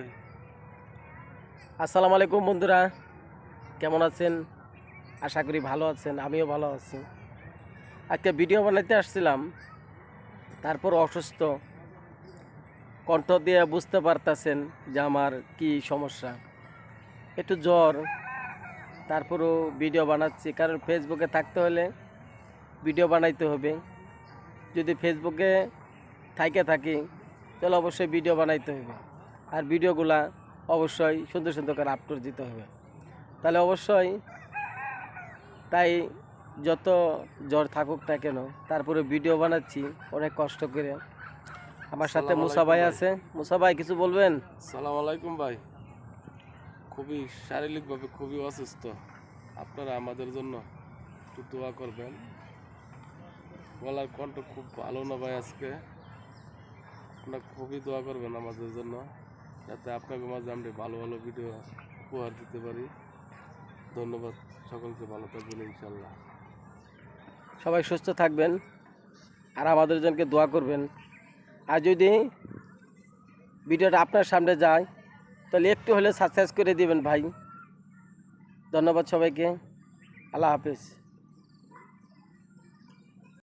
ভাই। আসসালামু আলাইকুম বন্ধুরা, কেমন আছেন? আশা করি ভালো আছেন, আমিও ভালো আছি। একটা ভিডিও বানাইতে আসছিলাম, তারপর অসুস্থ, কণ্ঠ দিয়ে বুঝতে পারতেছেন যে আমার কি সমস্যা। একটু জ্বর, তারপরও ভিডিও বানাচ্ছি, কারণ ফেসবুকে থাকতে হলে ভিডিও বানাইতে হবে। যদি ফেসবুকে থাকি তাহলে অবশ্যই ভিডিও বানাইতে হবে, আর ভিডিওগুলা অবশ্যই সুন্দর সুন্দর করে আপলোড দিতে হবে। তাহলে অবশ্যই তাই যত জ্বর থাকুক না কেন, তারপরে ভিডিও বানাচ্ছি অনেক কষ্ট করে। আমার সাথে আসসালামু মুসা আলাইকুম ভাই ভাই। আছে। মুসা ভাই কিছু বলবেন? আসসালামু আলাইকুম ভাই। খুবই শারীরিকভাবে খুবই অসুস্থ। আপনারা আমাদের জন্য একটু দোয়া করবেন। গলার কণ্ঠ খুব ভালো না ভাই আজকে। আপনারা খুবই দোয়া করবেন আমাদের জন্য, যাতে আপনাকে মাঝে আমরা ভালো ভালো ভিডিও উপহার দিতে পারি। ধন্যবাদ সকলকে, ভালো থাকবেন ইনশাল্লাহ। সবাই সুস্থ থাকবেন আর আমাদের জনকে দোয়া করবেন। আর যদি ভিডিওটা আপনার সামনে যায় তাহলে একটু হলে সাবস্ক্রাইব করে দিবেন ভাই। ধন্যবাদ সবাইকে। আল্লাহ হাফেজ।